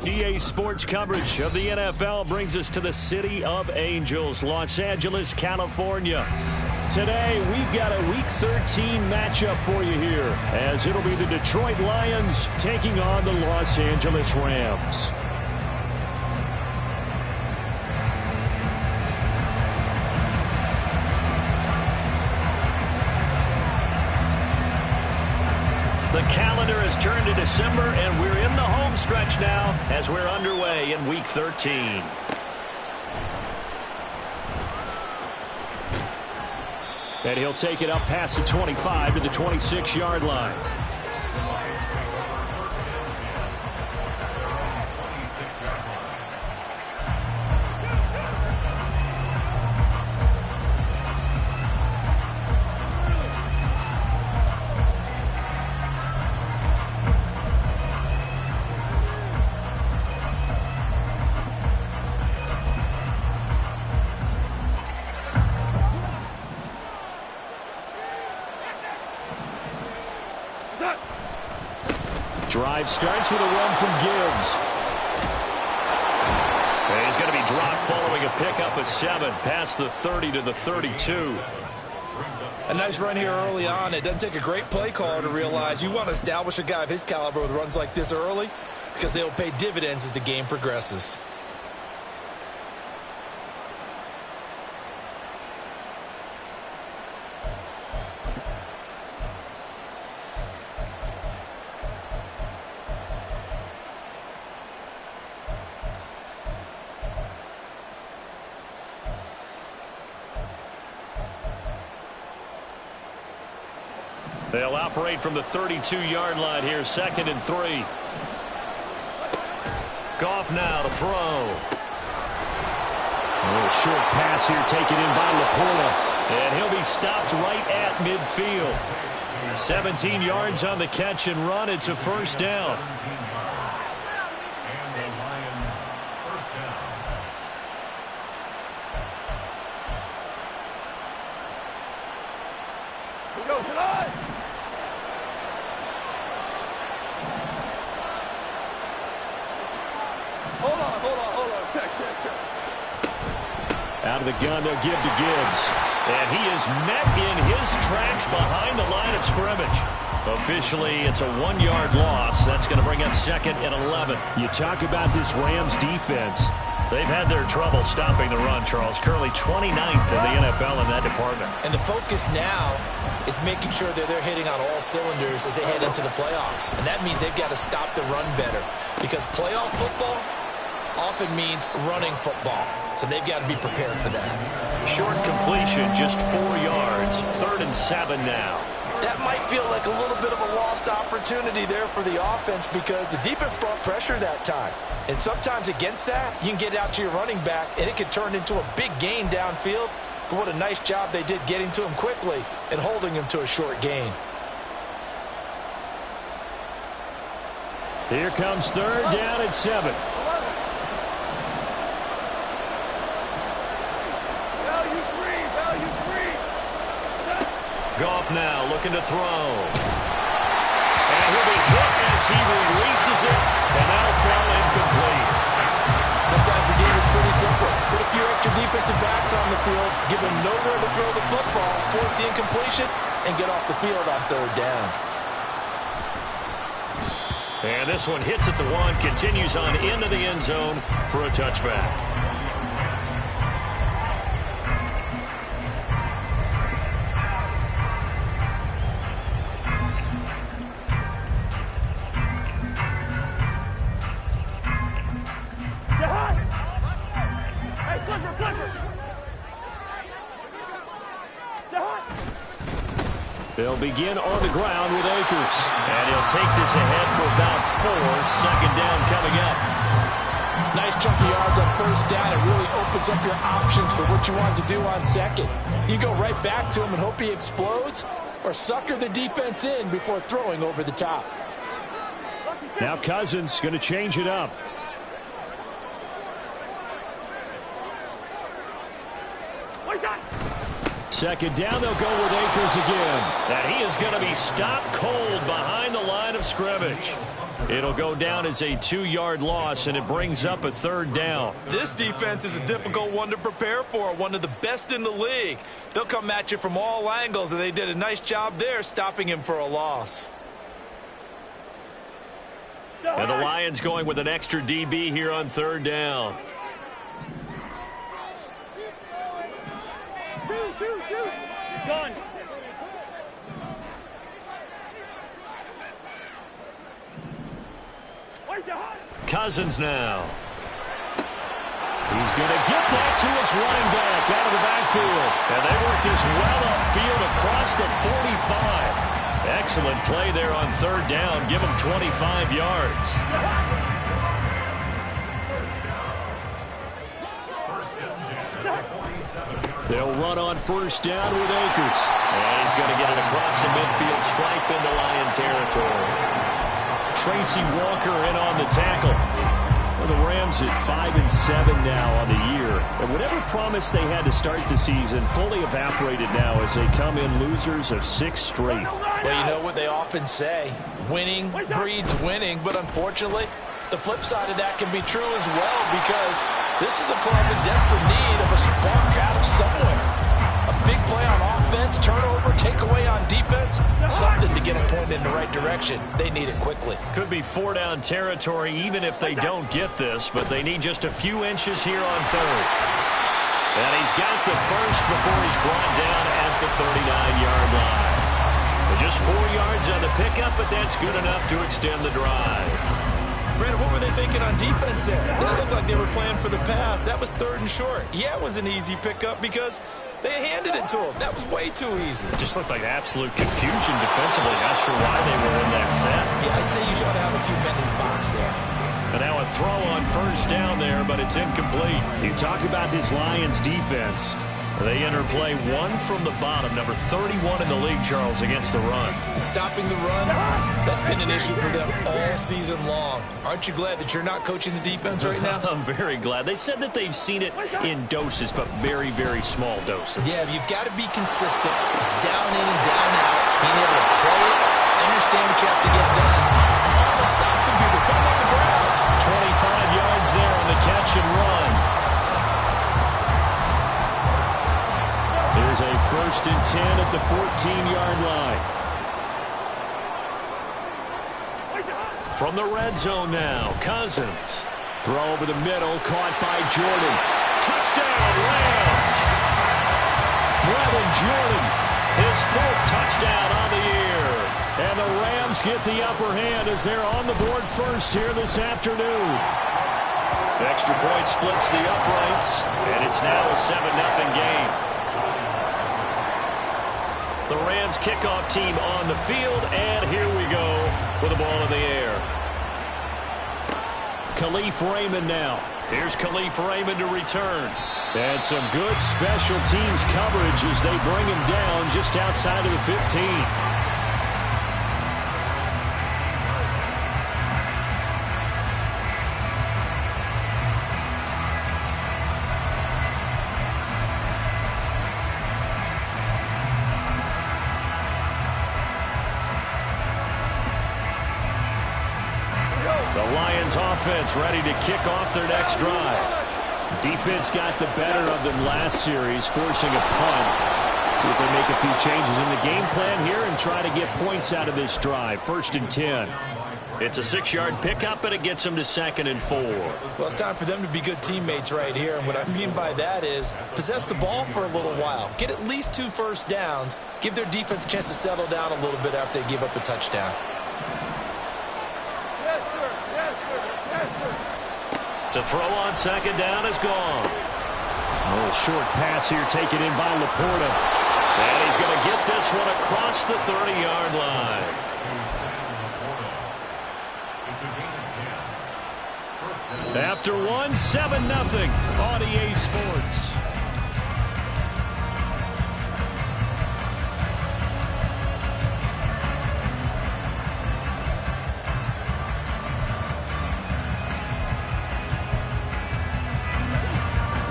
EA Sports coverage of the NFL brings us to the City of Angels, Los Angeles, California. Today, we've got a Week 13 matchup for you here, as it'll be the Detroit Lions taking on the Los Angeles Rams. The calendar has turned to December, and we're in the home stretch now as we're underway in Week 13. And he'll take it up past the 25 to the 26-yard line. Drive starts with a run from Gibbs. And he's going to be dropped following a pickup of 7 past the 30 to the 32. A nice run here early on. It doesn't take a great play caller to realize you want to establish a guy of his caliber with runs like this early, because they'll pay dividends as the game progresses. They'll operate from the 32-yard line here, 2nd and 3. Goff now to throw. A little short pass here taken in by Laporta. And he'll be stopped right at midfield. 17 yards on the catch and run. It's a first down. Go, tonight! Hold on. Check. Out of the gun, they'll give to Gibbs. And he is met in his tracks behind the line of scrimmage. Officially, it's a 1-yard loss. That's going to bring up 2nd and 11. You talk about this Rams defense. They've had their trouble stopping the run, Charles. Currently 29th in the NFL in that department. And the focus now is making sure that they're hitting on all cylinders as they head into the playoffs. And that means they've got to stop the run better, because playoff football often means running football. So they've got to be prepared for that. Short completion, just 4 yards. 3rd and 7 now. That might feel like a little bit of a lost opportunity there for the offense, because the defense brought pressure that time. And sometimes against that, you can get out to your running back, and it can turn into a big gain downfield. But what a nice job they did getting to him quickly and holding him to a short gain. Here comes 3rd down at 7. Goff now looking to throw. And he'll be hit as he releases it, and that'll fall incomplete. Sometimes the game is pretty simple. Put a few extra defensive backs on the field, give them nowhere to throw the football, force the incompletion, and get off the field on 3rd down. And this one hits at the 1, continues on into the end zone for a touchback. They'll begin on the ground with Akers. And he'll take this ahead for about 4. 2nd down coming up. Nice chunk of yards on 1st down. It really opens up your options for what you want to do on 2nd. You go right back to him and hope he explodes, or sucker the defense in before throwing over the top. Now Cousins going to change it up. What's that? 2nd down, they'll go with Akers again. And he is going to be stopped cold behind the line of scrimmage. It'll go down as a 2-yard loss, and it brings up a 3rd down. This defense is a difficult one to prepare for, one of the best in the league. They'll come at you from all angles, and they did a nice job there stopping him for a loss. And the Lions going with an extra DB here on 3rd down. Done. Cousins now. He's going to get that to his running back out of the backfield. And they work this well upfield across the 45. Excellent play there on 3rd down. Give him 25 yards. They'll run on 1st down with Akers. And he's going to get it across the midfield stripe into Lion territory. Tracy Walker in on the tackle. Well, the Rams at 5-7 now on the year. And whatever promise they had to start the season fully evaporated now as they come in losers of 6 straight. Well, you know what they often say, winning breeds winning, but unfortunately, the flip side of that can be true as well, because this is a club in desperate need of a spark out of somewhere. A big play on offense, turnover, takeaway on defense, something to get them pointed in the right direction. They need it quickly. Could be 4-down territory even if they don't get this, but they need just a few inches here on 3rd. And he's got the first before he's brought down at the 39-yard line. Just 4 yards on the pickup, but that's good enough to extend the drive. Brandon, what were they thinking on defense there? They looked like they were playing for the pass. That was 3rd and short. Yeah, it was an easy pickup because they handed it to him. That was way too easy. It just looked like absolute confusion defensively. Not sure why they were in that set. Yeah, I'd say you should have a few men in the box there. And now a throw on 1st down there, but it's incomplete. You talk about this Lions defense. They enter play 1 from the bottom, number 31 in the league, Charles, against the run. And stopping the run, that's been an issue for them all season long. Aren't you glad that you're not coaching the defense right now? I'm very glad. They said that they've seen it in doses, but very, very small doses. Yeah, you've got to be consistent. It's down in and down out. Being able to play it, understand what you have to get done, and finally stop some people. Put them on the ground. 25 yards there on the catch and run. Here's a 1st and 10 at the 14-yard line. From the red zone now, Cousins. Throw over the middle, caught by Jordan. Touchdown, Rams! Brevin Jordan, his 4th touchdown on the year. And the Rams get the upper hand as they're on the board first here this afternoon. Extra point splits the uprights, and it's now a 7-0 game. The Rams kickoff team on the field, and here we go with the ball in the air. Khalif Raymond now. Here's Khalif Raymond to return. And some good special teams coverage as they bring him down just outside of the 15. The Lions offense ready to kick off their next drive. Defense got the better of them last series, forcing a punt. See if they make a few changes in the game plan here and try to get points out of this drive. 1st and 10. It's a 6-yard pickup, and it gets them to 2nd and 4. Well, it's time for them to be good teammates right here. And what I mean by that is possess the ball for a little while. Get at least 2 first downs. Give their defense a chance to settle down a little bit after they give up a touchdown. To throw on 2nd down is gone. A little short pass here taken in by Laporta. And he's going to get this one across the 30-yard line. After 1, 7-0 on EA Sports.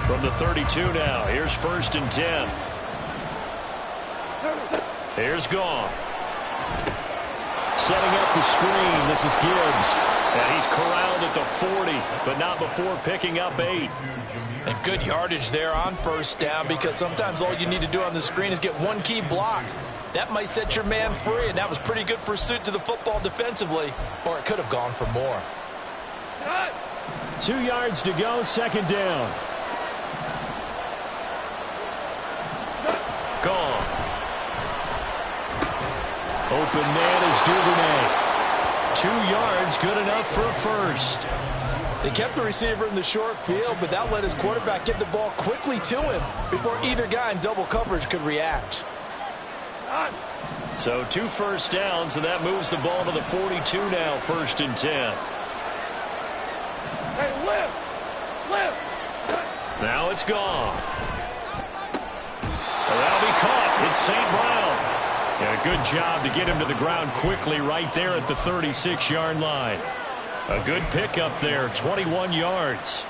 From the 32 now, here's 1st and 10. Here's Goff. Setting up the screen. This is Gibbs. And he's corralled at the 40, but not before picking up 8. And good yardage there on first down, because sometimes all you need to do on the screen is get one key block. That might set your man free, and that was pretty good pursuit to the football defensively, or it could have gone for more. 2 yards to go, second down. Gone. Open man is Duvernay. 2 yards, good enough for a first. They kept the receiver in the short field, but that let his quarterback get the ball quickly to him before either guy in double coverage could react. So 2 first downs, and that moves the ball to the 42 now, 1st and 10. Hey, lift! Now it's gone. Well, that'll be caught. It's St. Brown. And a good job to get him to the ground quickly right there at the 36-yard line. A good pickup there, 21 yards.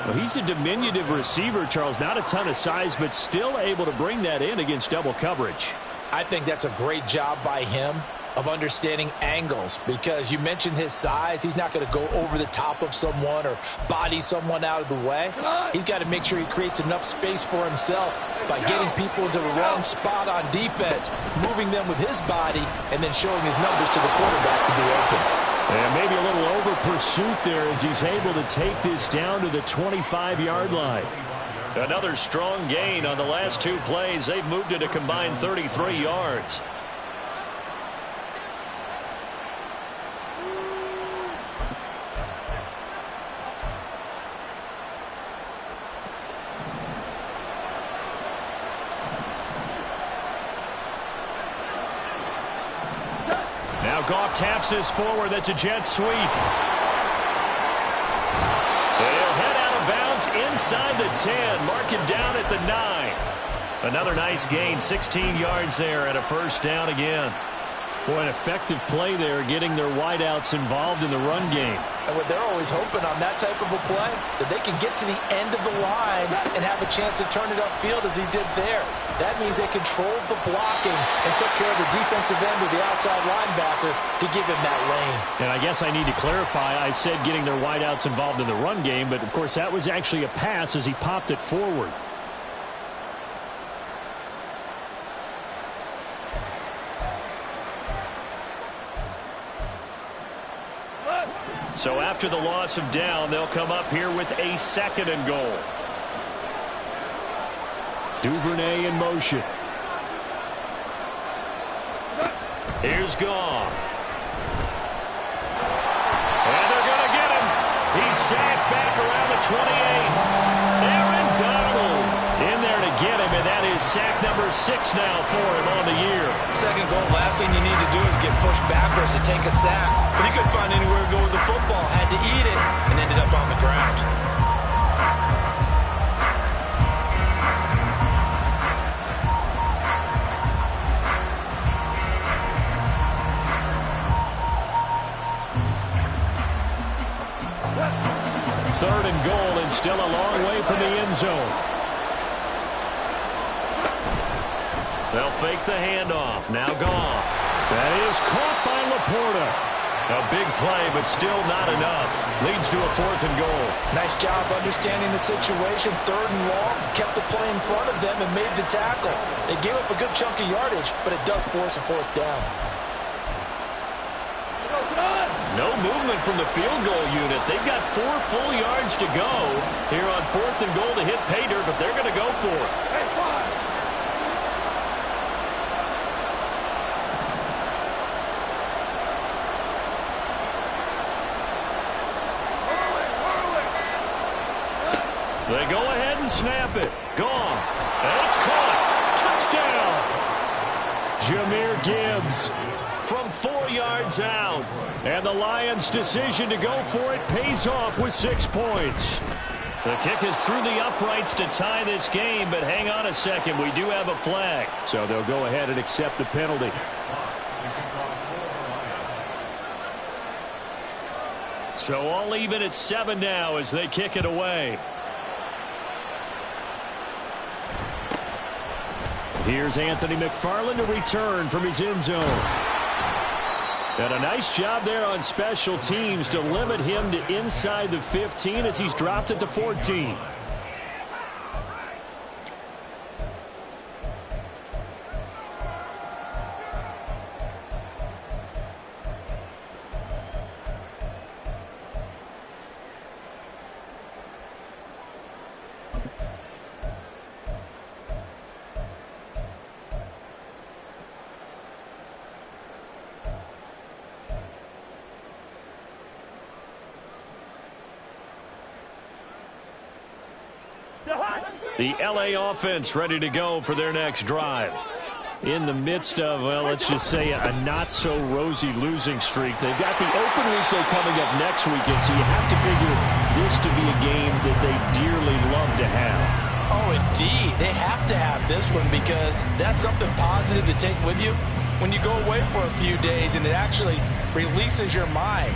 Well, he's a diminutive receiver, Charles. Not a ton of size, but still able to bring that in against double coverage. I think that's a great job by him of understanding angles, because you mentioned his size. He's not going to go over the top of someone or body someone out of the way. He's got to make sure he creates enough space for himself by getting people into the wrong spot on defense, moving them with his body, and then showing his numbers to the quarterback to be open. And maybe a little over pursuit there as he's able to take this down to the 25-yard line. Another strong gain on the last 2 plays. They've moved it a combined 33 yards. Now Goff taps this forward. That's a jet sweep. They'll head out of bounds inside the 10. Mark it down at the 9. Another nice gain, 16 yards there, and a first down again. Boy, an effective play there, getting their wideouts involved in the run game. And what they're always hoping on that type of a play, that they can get to the end of the line and have a chance to turn it upfield as he did there. That means they controlled the blocking and took care of the defensive end of the outside linebacker to give him that lane. And I guess I need to clarify, I said getting their wideouts involved in the run game, but of course that was actually a pass as he popped it forward. So after the loss of down, they'll come up here with a 2nd and goal. Duvernay in motion. Here's Goff. And they're going to get him. He's sacked back around the 28. Aaron Donald in there to get him, and that is sack number 6 now for him on the year. 2nd goal, last thing you need to do is get pushed backwards to take a sack. But he couldn't find anywhere to go with the football, had to eat it, and ended up on the ground. Third and goal, and still a long way from the end zone. They'll fake the handoff. Now Goff. That is caught by Laporta. A big play, but still not enough. Leads to a 4th and goal. Nice job understanding the situation. 3rd and long. Kept the play in front of them and made the tackle. They gave up a good chunk of yardage, but it does force a 4th down. No movement from the field goal unit. They've got 4 full yards to go here on 4th and goal to hit pay dirt, but they're going to go for it. They go ahead and snap it. Gone. And it's caught. Touchdown. Jahmyr Gibbs from 4 yards out. And the Lions' decision to go for it pays off with 6 points. The kick is through the uprights to tie this game, but hang on a second. We do have a flag. So they'll go ahead and accept the penalty. So all even at 7 now as they kick it away. Here's Anthony McFarland to return from his end zone. And a nice job there on special teams to limit him to inside the 15 as he's dropped it to 14. The LA offense ready to go for their next drive. In the midst of, well, let's just say a not-so-rosy losing streak. They've got the open week, though, coming up next weekend, so you have to figure this to be a game that they dearly love to have. Oh, indeed. They have to have this one because that's something positive to take with you when you go away for a few days, and it actually releases your mind.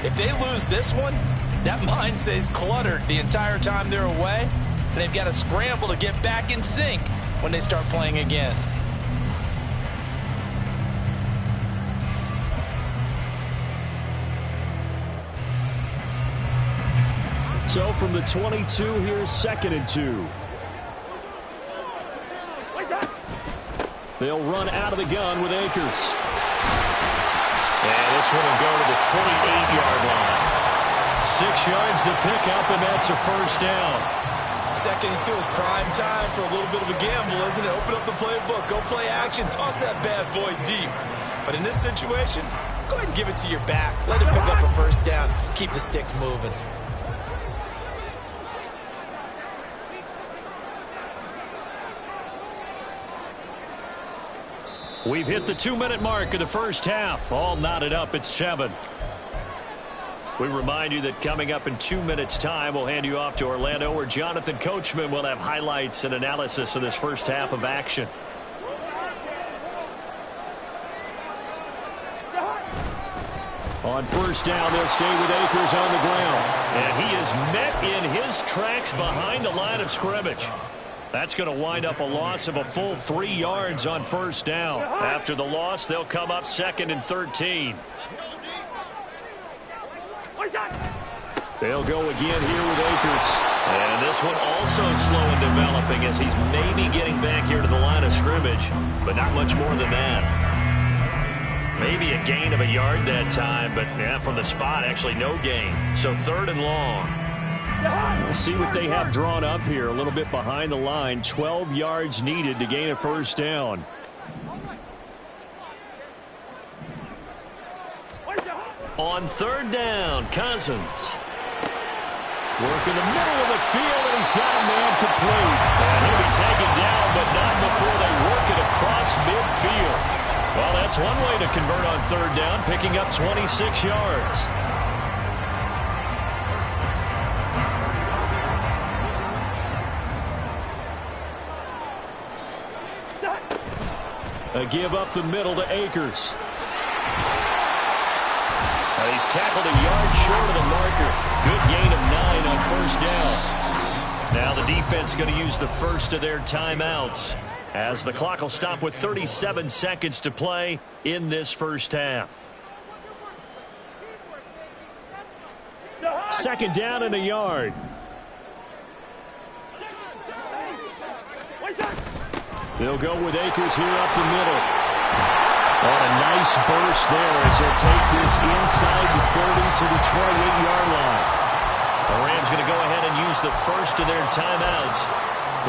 If they lose this one, that mind stays cluttered the entire time they're away, and they've got to scramble to get back in sync when they start playing again. So from the 22, here's 2nd and 2. They'll run out of the gun with Akers. And this one will go to the 28-yard line. 6 yards to pick up, and that's a first down. 2nd and 2 is prime time for a little bit of a gamble, isn't it? Open up the playbook, go play action, toss that bad boy deep. But in this situation, go ahead and give it to your back. Let him pick up a first down. Keep the sticks moving. We've hit the 2-minute mark of the first half. All knotted up at 7. We remind you that coming up in 2 minutes' time, we'll hand you off to Orlando, where Jonathan Coachman will have highlights and analysis of this first half of action. On first down, they'll stay with Akers on the ground. And he is met in his tracks behind the line of scrimmage. That's going to wind up a loss of a full 3 yards on first down. After the loss, they'll come up 2nd and 13. They'll go again here with Akers. And this one also slow in developing as he's maybe getting back here to the line of scrimmage, but not much more than that. Maybe a gain of a yard that time, but yeah, from the spot, actually no gain. So 3rd and long. We'll see what they have drawn up here. A little bit behind the line. 12 yards needed to gain a first down. On 3rd down, Cousins. Work in the middle of the field, and he's got a man complete. And he'll be taken down, but not before they work it across midfield. Well, that's one way to convert on 3rd down, picking up 26 yards. A give up the middle to Akers. And he's tackled a yard short of the marker. Good gain of 9 on first down. Now the defense going to use the first of their timeouts, as the clock will stop with 37 seconds to play in this first half. 2nd down and a yard. They'll go with Akers here up the middle. On a nice burst there as they'll take this inside the 30 to the 28-yard line. The Rams going to go ahead and use the first of their timeouts.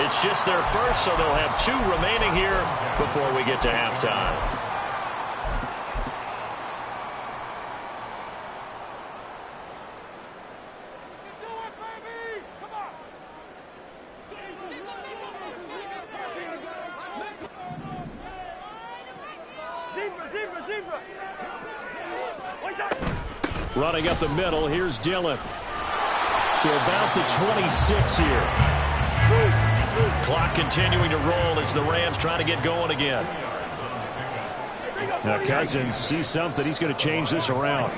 It's just their first, so they'll have 2 remaining here before we get to halftime. Running up the middle, here's Dillon. To about the 26 here. Clock continuing to roll as the Rams try to get going again. Now Cousins sees something. He's going to change this around.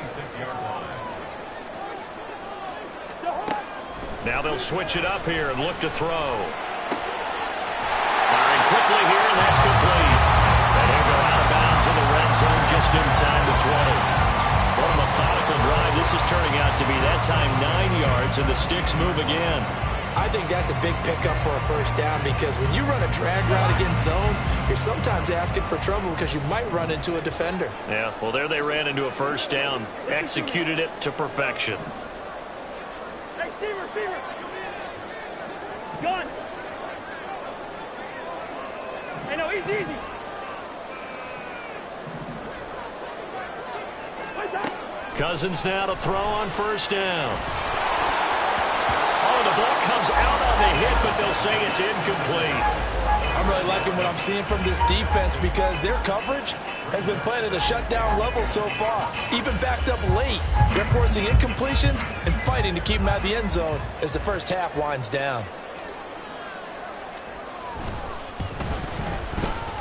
Now they'll switch it up here and look to throw. Firing quickly here, and that's complete. And he'll go out of bounds in the red zone just inside the 20. this is turning out to be that time 9 yards, and the sticks move again. I think that's a big pickup for a first down because when you run a drag route against zone, you're sometimes asking for trouble because you might run into a defender. Yeah, well, there they ran into a first down. Executed it to perfection. Hey, receiver. Gun. Hey, no, easy. Cousins now to throw on first down. Oh, the ball comes out on the hit, but they'll say it's incomplete. I'm really liking what I'm seeing from this defense because their coverage has been playing at a shutdown level so far. Even backed up late, they're forcing incompletions and fighting to keep them out of the end zone as the first half winds down.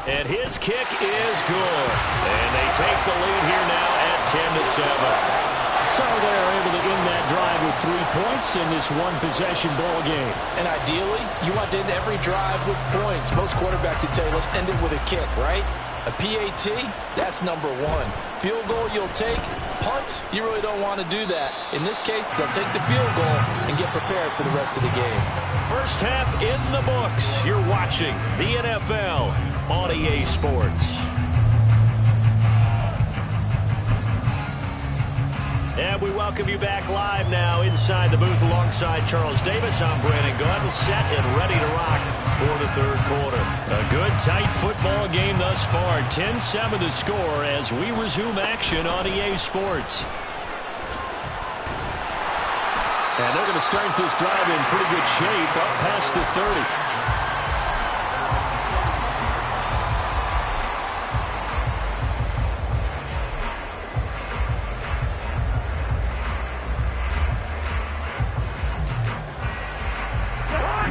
And his kick is good. And they take the lead here now at 10-7. So they're able to end that drive with 3 points in this one-possession ball game. And ideally, you want to end every drive with points. Most quarterbacks would tell you, let's end it with a kick, right? A PAT, that's number one. Field goal you'll take. Punts, you really don't want to do that. In this case, they'll take the field goal and get prepared for the rest of the game. First half in the books. You're watching the NFL on EA Sports. And we welcome you back live now inside the booth alongside Charles Davis. I'm Brandon Gunn, set and ready to rock for the third quarter. A good, tight football game thus far. 10-7 the score as we resume action on EA Sports. And they're going to start this drive in pretty good shape up past the 30.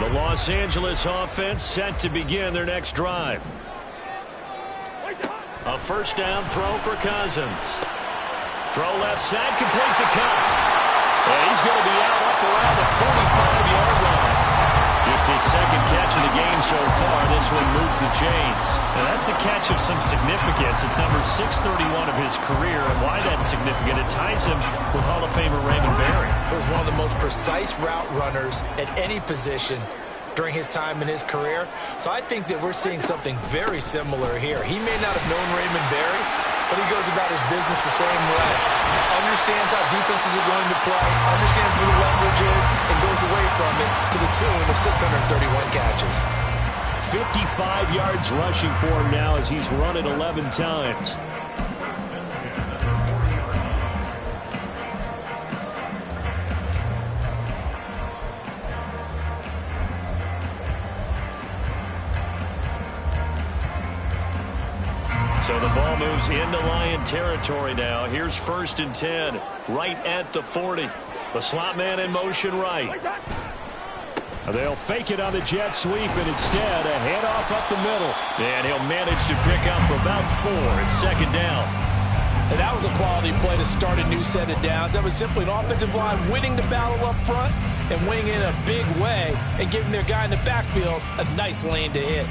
Los Angeles offense set to begin their next drive. A first down throw for Cousins. Throw left side, complete to Cup. And he's going to be out up around the 45-yard line. Just his second catch of the game so far. This one moves the chains. And that's a catch of some significance. It's number 631 of his career. And why that's significant, it ties him with Hall of Famer Raymond Berry. He was one of the most precise route runners at any position during his time in his career. So I think that we're seeing something very similar here. He may not have known Raymond Berry, but he goes about his business the same way. Understands how defenses are going to play, understands where the leverage is, and goes away from it to the tune of 631 catches. 55 yards rushing for him now as he's run it 11 times. So the ball moves into Lion territory now. Here's 1st and 10, right at the 40. The slot man in motion right. They'll fake it on the jet sweep, and instead a handoff up the middle. And he'll manage to pick up about 4. It's 2nd down. And that was a quality play to start a new set of downs. That was simply an offensive line winning the battle up front and winning in a big way and giving their guy in the backfield a nice lane to hit.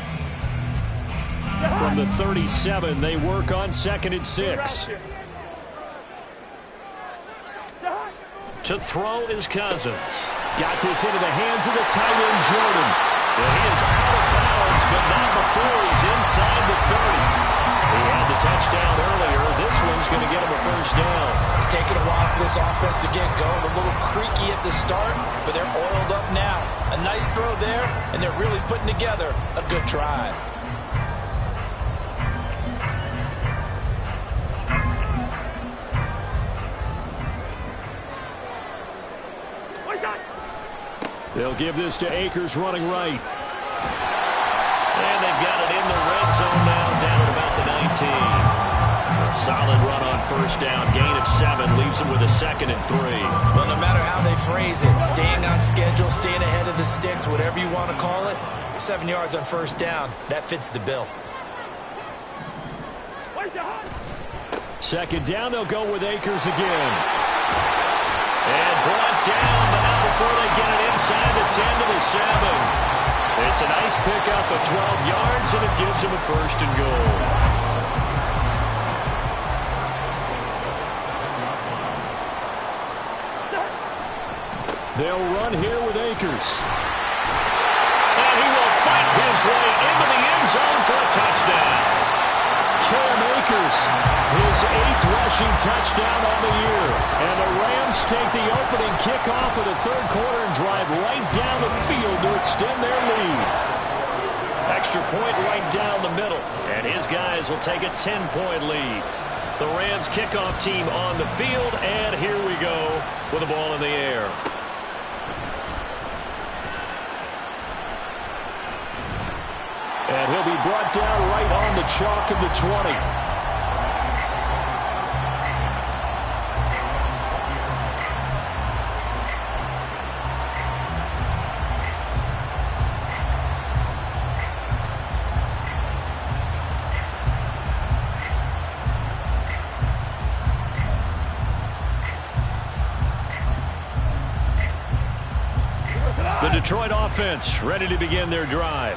From the 37, they work on 2nd and 6. To throw is Cousins. Got this into the hands of the tight end, Jordan. And he is out of bounds, but not before he's inside the 30. He had the touchdown earlier. This one's going to get him a first down. It's taken a while for this offense to get going. A little creaky at the start, but they're oiled up now. A nice throw there, and they're really putting together a good drive. They'll give this to Akers running right. And they've got it in the red zone now, down at about the 19. A solid run on first down. Gain of 7 leaves them with a 2nd and 3. Well, no matter how they phrase it, staying on schedule, staying ahead of the sticks, whatever you want to call it, 7 yards on first down, that fits the bill. 2nd down, they'll go with Akers again. And brought down, but not before they get it inside the 10 to the 7. It's a nice pickup of 12 yards, and it gives him a 1st and goal. They'll run here with Akers. And he will fight his way into the end zone for a touchdown. Cam Akers, his 8th rushing touchdown on the year. And the Rams take the opening kickoff of the third quarter and drive right down the field to extend their lead. Extra point right down the middle. And his guys will take a 10-point lead. The Rams kickoff team on the field, and here we go with the ball in the air. And he'll be brought down right on the chalk of the 20. The Detroit offense ready to begin their drive.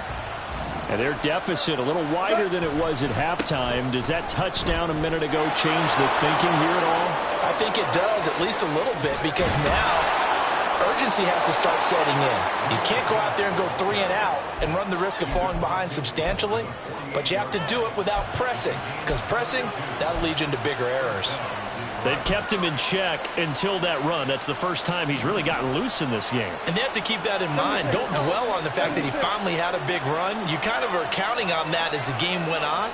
And their deficit a little wider than it was at halftime. Does that touchdown a minute ago change the thinking here at all? I think it does, at least a little bit, because now urgency has to start setting in. You can't go out there and go 3 and out and run the risk of falling behind substantially, but you have to do it without pressing, because pressing, that'll lead you into bigger errors. They've kept him in check until that run. That's the first time he's really gotten loose in this game. And they have to keep that in mind. Don't dwell on the fact that he finally had a big run. You kind of are counting on that as the game went on.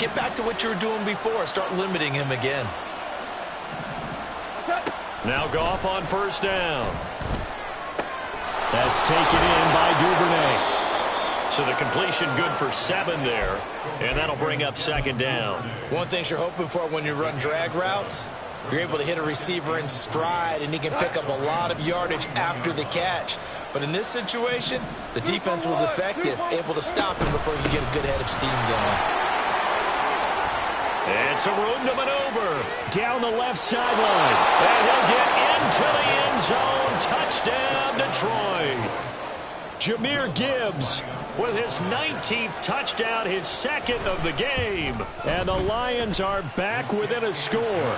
Get back to what you were doing before. Start limiting him again. Now Goff on first down. That's taken in by Duvernay. So the completion good for 7 there. And that'll bring up second down. One thing you're hoping for when you run drag routes, you're able to hit a receiver in stride, and he can pick up a lot of yardage after the catch. But in this situation, the defense was effective, able to stop him before you get a good head of steam going. And some room to maneuver down the left sideline. And he'll get into the end zone. Touchdown, Detroit. Jahmyr Gibbs with his 19th touchdown, his 2nd of the game. And the Lions are back within a score.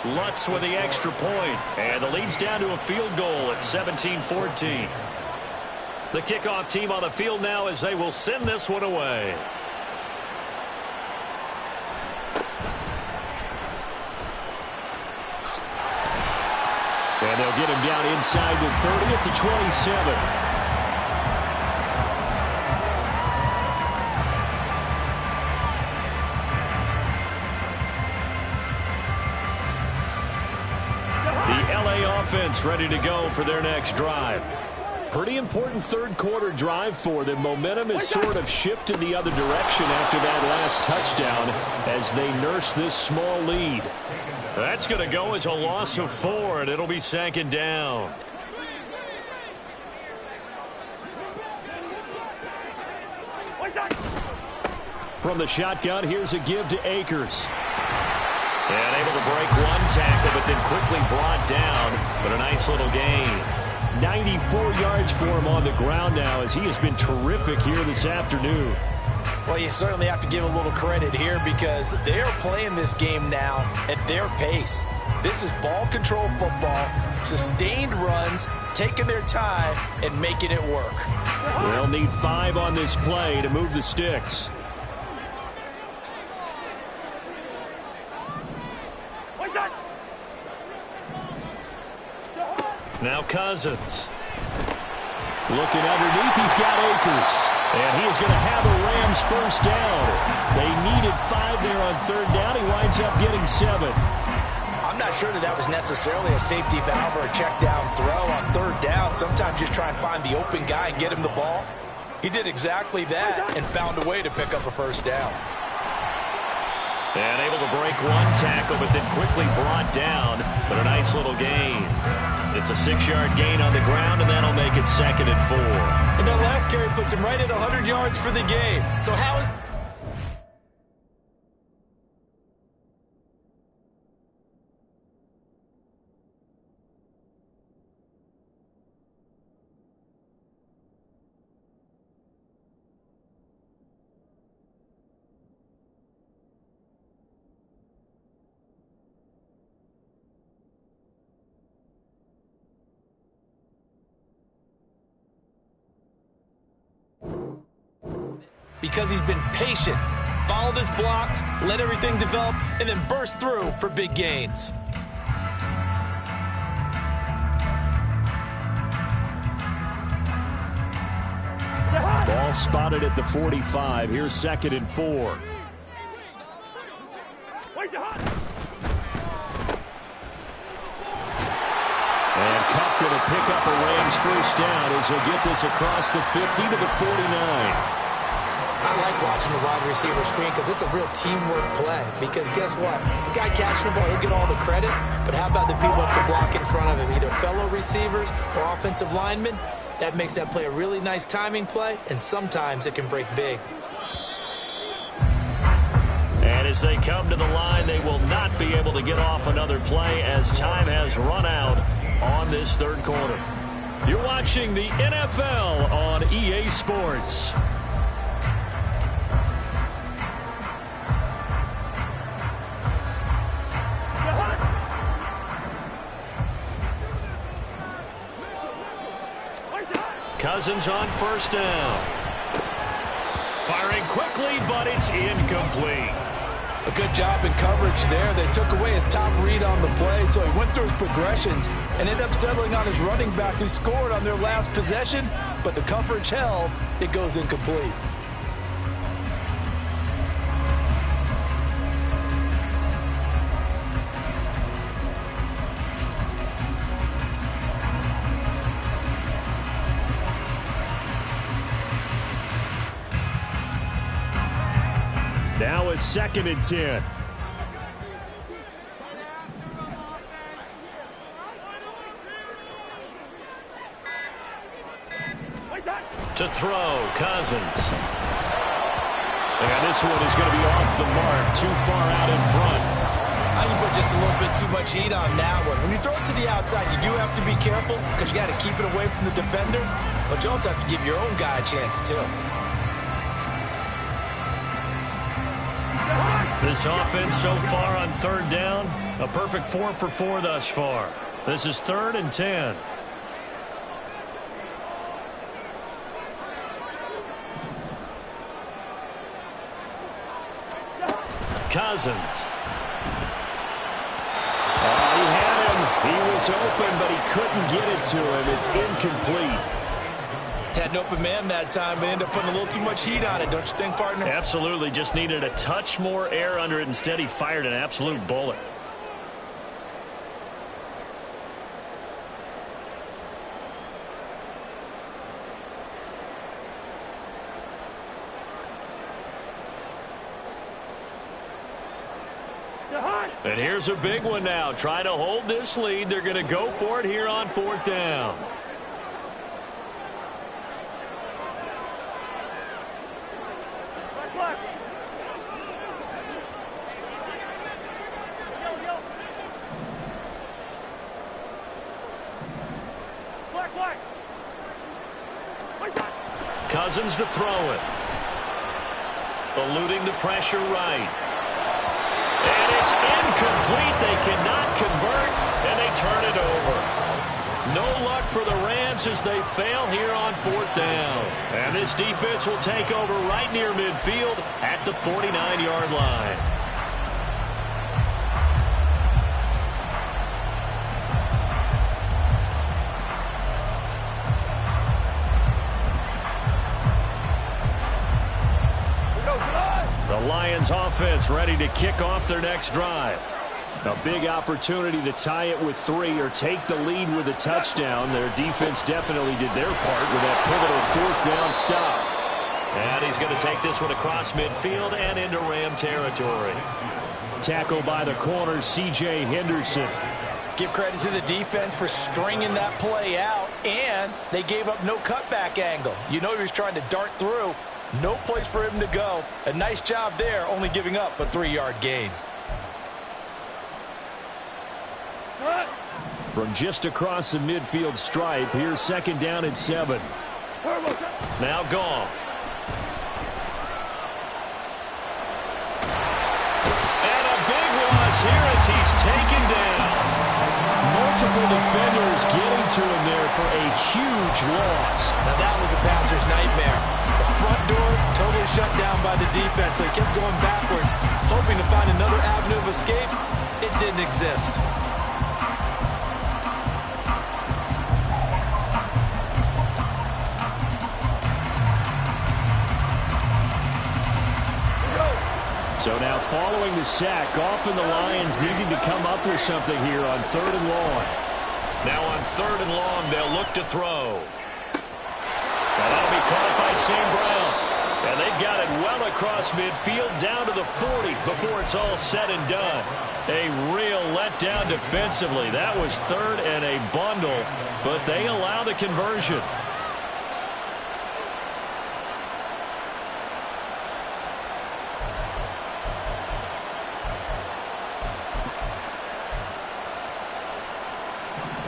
Lutz with the extra point. And the lead's down to a field goal at 17-14. The kickoff team on the field now as they will send this one away. And they'll get him down inside the 30 to 27. Offense ready to go for their next drive. Pretty important third quarter drive for them. Momentum has sort of shifted the other direction after that last touchdown as they nurse this small lead. That's going to go as a loss of 4, and it'll be 2nd down. From the shotgun, here's a give to Akers. And able to break one tackle, but then quickly brought down. But a nice little gain. 94 yards for him on the ground now as he has been terrific here this afternoon. Well, you certainly have to give a little credit here because they are playing this game now at their pace. This is ball control football, sustained runs, taking their time, and making it work. They'll need 5 on this play to move the sticks. Now Cousins. Looking underneath, he's got Akers. And he is going to have a Rams first down. They needed 5 there on 3rd down. He winds up getting 7. I'm not sure that was necessarily a safety valve or a check down throw on 3rd down. Sometimes just try and find the open guy and get him the ball. He did exactly that and found a way to pick up a first down. And able to break one tackle, but then quickly brought down. But a nice little gain. It's a 6-yard gain on the ground, and that'll make it 2nd and 4. And that last carry puts him right at 100 yards for the game. So how is... because he's been patient, followed his blocks, let everything develop, and then burst through for big gains. Ball spotted at the 45. Here's 2nd and 4. And Kupp going to pick up a Rams first down as he'll get this across the 50 to the 49. I like watching the wide receiver screen because it's a real teamwork play. Because guess what? The guy catching the ball, he'll get all the credit. But how about the people up to block in front of him, either fellow receivers or offensive linemen? That makes that play a really nice timing play, and sometimes it can break big. And as they come to the line, they will not be able to get off another play as time has run out on this third quarter. You're watching the NFL on EA Sports. Cousins on first down. Firing quickly, but it's incomplete. A good job in coverage there. They took away his top read on the play, so he went through his progressions and ended up settling on his running back who scored on their last possession, but the coverage held. It goes incomplete. Now it's 2nd and 10. To throw, Cousins. And this one is going to be off the mark, too far out in front. You put just a little bit too much heat on that one. When you throw it to the outside, you do have to be careful because you got to keep it away from the defender. But you also have to give your own guy a chance, too. This offense so far on third down, a perfect 4 for 4 thus far. This is 3rd and 10. Cousins. He had him. He was open, but he couldn't get it to him. It's incomplete. Had an open man that time, but ended up putting a little too much heat on it, don't you think, partner? Absolutely. Just needed a touch more air under it. Instead, he fired an absolute bullet. And here's a big one now. Trying to hold this lead. They're going to go for it here on 4th down. Cousins to throw it. Eluding the pressure right. And it's incomplete. They cannot convert, and they turn it over. No luck for the Rams as they fail here on 4th down. And this defense will take over right near midfield at the 49-yard line. The Lions offense ready to kick off their next drive. A big opportunity to tie it with 3 or take the lead with a touchdown. Their defense definitely did their part with that pivotal 4th down stop. And he's going to take this one across midfield and into Ram territory. Tackle by the corner, C.J. Henderson. Give credit to the defense for stringing that play out, and they gave up no cutback angle. You know he was trying to dart through. No place for him to go. A nice job there, only giving up a 3-yard gain. From just across the midfield stripe, here's 2nd down and 7. Now Goff. And a big loss here as he's taken down. More multiple defenders getting to him there for a huge loss. Now that was a passer's nightmare. The front door totally shut down by the defense, so he kept going backwards, hoping to find another avenue of escape. It didn't exist. So now following the sack, often the Lions needing to come up with something here on 3rd and long. Now on 3rd and long, they'll look to throw. And that'll be caught by St. Brown. And they've got it well across midfield down to the 40 before it's all said and done. A real letdown defensively. That was 3rd and a bundle, but they allow the conversion.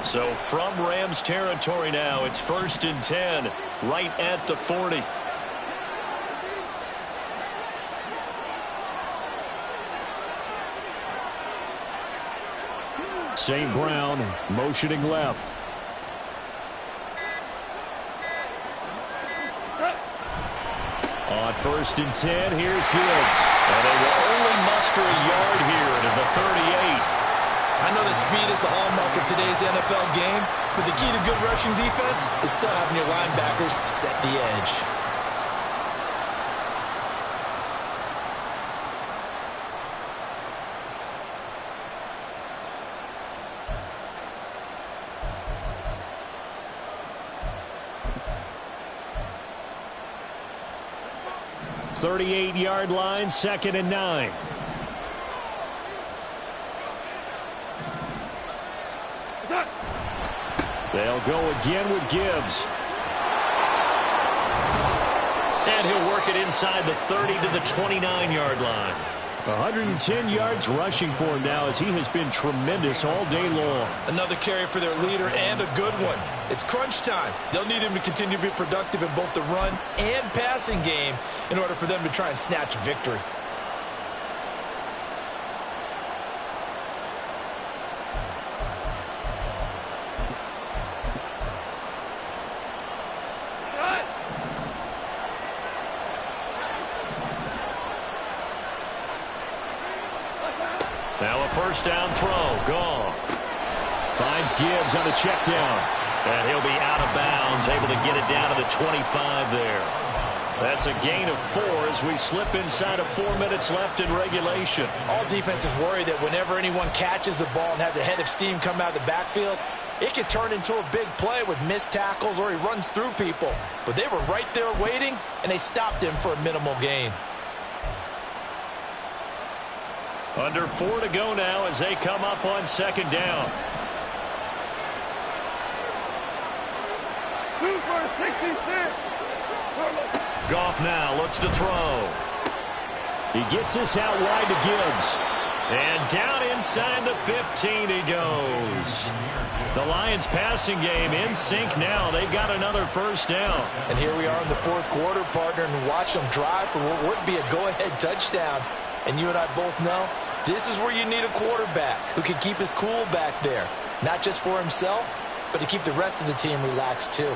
So from Rams territory now, it's 1st and 10, right at the 40. St. Brown motioning left. On 1st and 10, here's Gibbs. And they will only muster a yard here to the 38. I know that speed is the hallmark of today's NFL game, but the key to good rushing defense is still having your linebackers set the edge. .38-yard line, 2nd and 9. They'll go again with Gibbs. And he'll work it inside the 30 to the 29-yard line. 110 yards rushing for him now as he has been tremendous all day long. Another carry for their leader and a good one. It's crunch time. They'll need him to continue to be productive in both the run and passing game in order for them to try and snatch a victory. Now a 1st down throw. Gone. Finds Gibbs on the check down. And he'll be out of bounds, able to get it down to the 25 there. That's a gain of 4 as we slip inside of 4 minutes left in regulation. All defenses worry that whenever anyone catches the ball and has a head of steam come out of the backfield, it could turn into a big play with missed tackles or he runs through people. But they were right there waiting, and they stopped him for a minimal gain. Under 4 to go now as they come up on 2nd down. Goff now looks to throw. He gets this out wide to Gibbs. And down inside the 15 he goes. The Lions passing game in sync now. They've got another 1st down. And here we are in the 4th quarter, partner, and watch them drive for what would be a go-ahead touchdown. And you and I both know this is where you need a quarterback who can keep his cool back there. Not just for himself, but to keep the rest of the team relaxed too.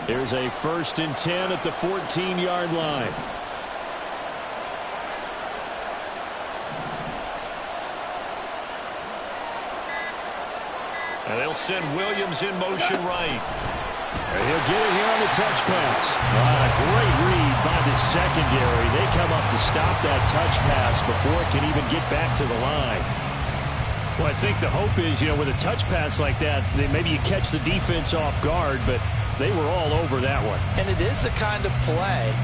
Here's a 1st and 10 at the 14-yard line. And they'll send Williams in motion right. And he'll get it here on the touch pass. Great read by the secondary. They come up to stop that touch pass before it can even get back to the line. Well, I think the hope is, with a touch pass like that, maybe you catch the defense off guard, but they were all over that one. And it is the kind of play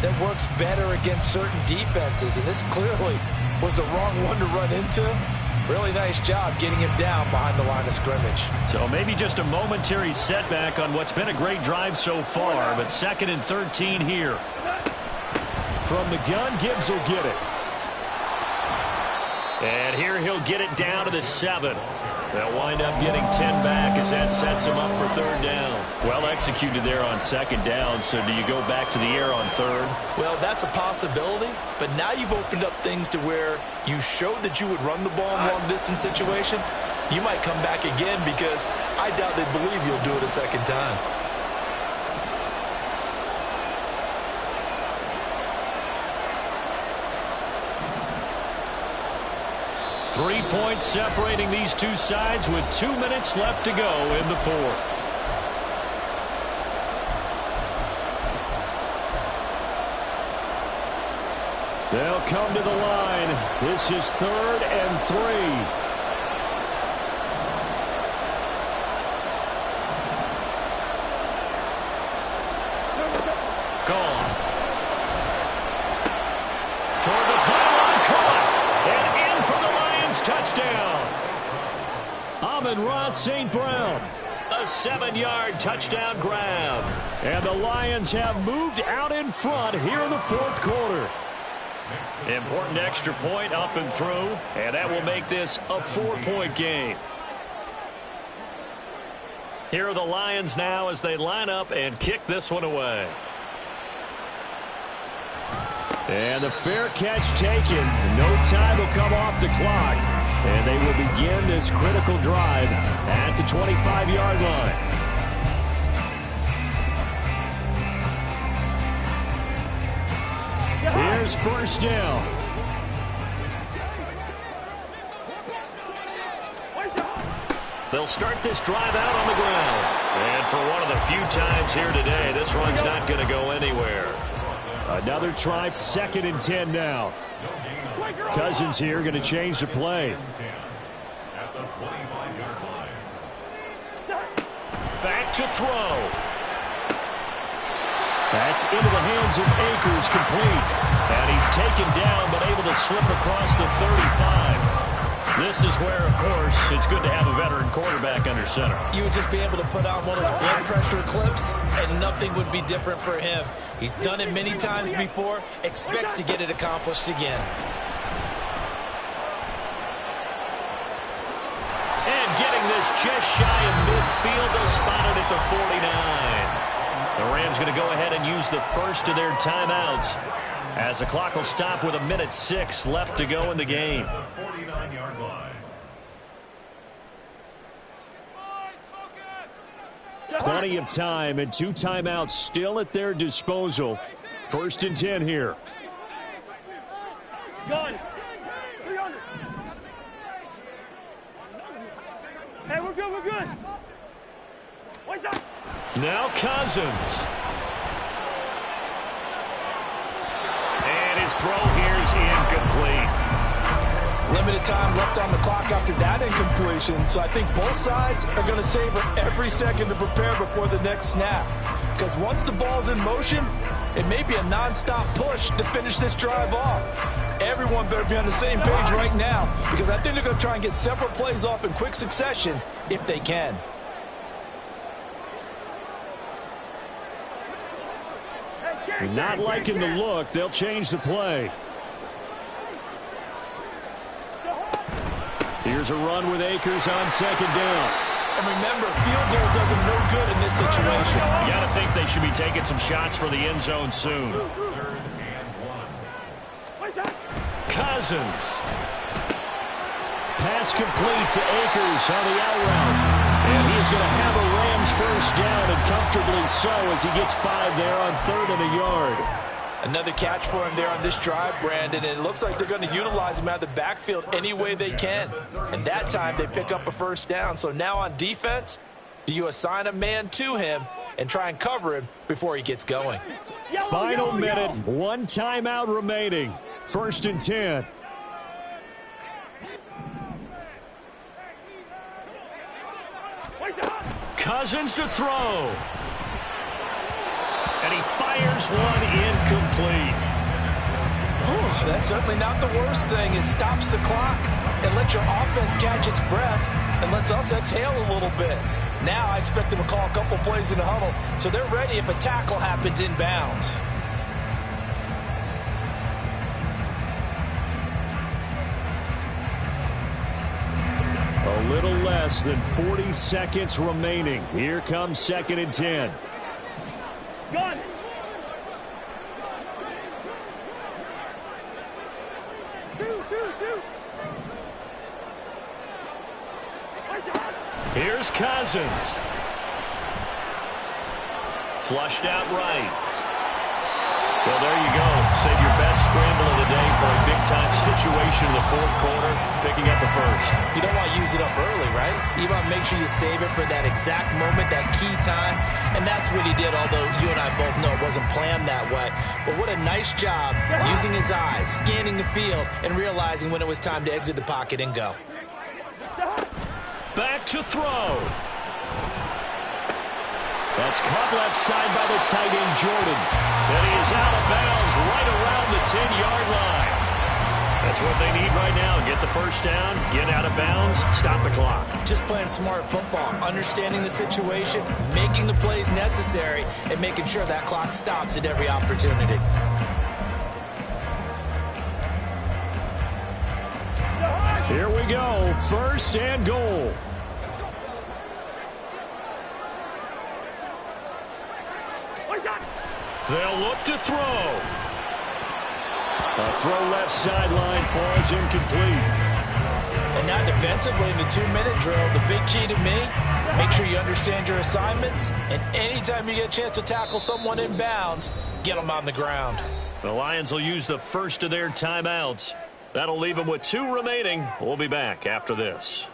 that works better against certain defenses, and this clearly was the wrong one to run into. Really nice job getting him down behind the line of scrimmage. So maybe just a momentary setback on what's been a great drive so far, but 2nd and 13 here. From the gun, Gibbs will get it. And here he'll get it down to the 7. They'll wind up getting 10 back as that sets him up for 3rd down. Well executed there on second down, so do you go back to the air on third? Well, that's a possibility, but now you've opened up things to where you showed that you would run the ball in long-distance situation. You might come back again because I doubt they believe you'll do it a second time. Three points separating these two sides with 2 minutes left to go in the fourth. They'll come to the line. This is 3rd and 3. Gone. Toward the pylon, caught. And in for the Lions touchdown. Amon-Ra St. Brown. A 7-yard touchdown grab. And the Lions have moved out in front here in the fourth quarter. Important extra point up and through, and that will make this a 4-point game. Here are the Lions now as they line up and kick this one away. And the fair catch taken. No time will come off the clock, and they will begin this critical drive at the 25-yard line. Here's first down. They'll start this drive out on the ground. And for one of the few times here today, this run's not going to go anywhere. Another try, 2nd and 10 now. Cousins here going to change the play. Back to throw. That's into the hands of Akers, complete. And he's taken down, but able to slip across the 35. This is where, of course, it's good to have a veteran quarterback under center. You would just be able to put on one of those blood pressure clips, and nothing would be different for him. He's done it many times before, expects to get it accomplished again. And getting this just shy of midfield, they'll spot it at the 49. The Rams going to go ahead and use the first of their timeouts as the clock will stop with 1:06 left to go in the game. Plenty of time and 2 timeouts still at their disposal. 1st and 10 here. Gun. 300. Hey, we're good, we're good. What's up? Now Cousins. And his throw here is incomplete. Limited time left on the clock after that incompletion, so I think both sides are going to savor every second to prepare before the next snap. Because once the ball's in motion, it may be a nonstop push to finish this drive off. Everyone better be on the same page right now, because I think they're going to try and get several plays off in quick succession if they can. Not liking the look, they'll change the play. Here's a run with Akers on 2nd down. And remember, field goal does them no good in this situation. You got to think they should be taking some shots for the end zone soon. Cousins. Pass complete to Akers on the out route. And he's going to have a Rams first down, and comfortably so, as he gets 5 there on 3rd and a yard. Another catch for him there on this drive, Brandon, and it looks like they're going to utilize him out of the backfield any way they can. And that time they pick up a first down. So now on defense, do you assign a man to him and try and cover him before he gets going? Final minute, 1 timeout remaining. 1st and 10. Cousins to throw. And he fires one incomplete. Ooh, that's certainly not the worst thing. It stops the clock and lets your offense catch its breath and lets us exhale a little bit. Now I expect them to call a couple plays in the huddle so they're ready if a tackle happens inbounds. little less than 40 seconds remaining. Here comes 2nd and 10. Gun. Two. Here's Cousins. Flushed out right. Well, there you go. Save your best scramble of the day for a big-time situation in the 4th quarter, picking up the first. You don't want to use it up early, right? You want to make sure you save it for that exact moment, that key time, and that's what he did, although you and I both know it wasn't planned that way. But what a nice job using his eyes, scanning the field, and realizing when it was time to exit the pocket and go. Back to throw. That's caught left side by the tight end, Jordan. And he is out of bounds right around the 10-yard line. That's what they need right now. Get the first down, get out of bounds, stop the clock. Just playing smart football, understanding the situation, making the plays necessary, and making sure that clock stops at every opportunity. Here we go, 1st and goal. They'll look to throw. A throw left sideline falls incomplete. And now defensively in the 2-minute drill, the big key to me, make sure you understand your assignments, and anytime you get a chance to tackle someone in bounds, get them on the ground. The Lions will use the first of their timeouts. That'll leave them with 2 remaining. We'll be back after this.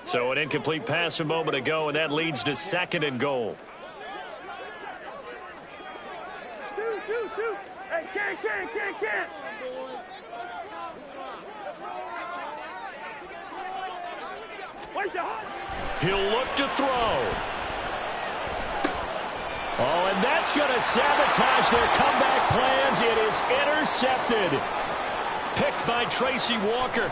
So an incomplete pass a moment ago, and that leads to 2nd and goal. Two. Hey, can't. He'll look to throw. Oh, and that's going to sabotage their comeback plans. It is intercepted. Picked by Tracy Walker.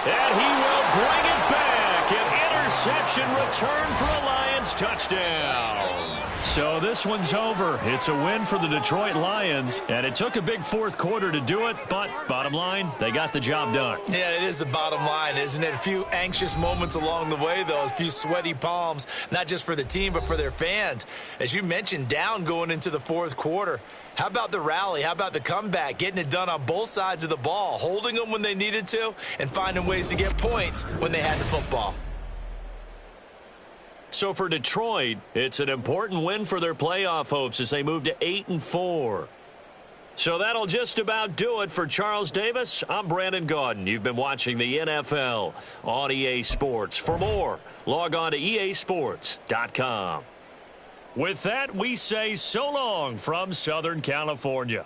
And he will bring it back. An interception return for a Lions touchdown. So this one's over. It's a win for the Detroit Lions, and it took a big 4th quarter to do it, but bottom line, they got the job done. Yeah, it is the bottom line, isn't it? A few anxious moments along the way, though, a few sweaty palms, not just for the team, but for their fans. As you mentioned, down going into the 4th quarter. How about the rally? How about the comeback? Getting it done on both sides of the ball, holding them when they needed to, and finding ways to get points when they had the football. So for Detroit, it's an important win for their playoff hopes as they move to 8-4. So that'll just about do it for Charles Davis. I'm Brandon Gaudin. You've been watching the NFL on EA Sports. For more, log on to easports.com. With that, we say so long from Southern California.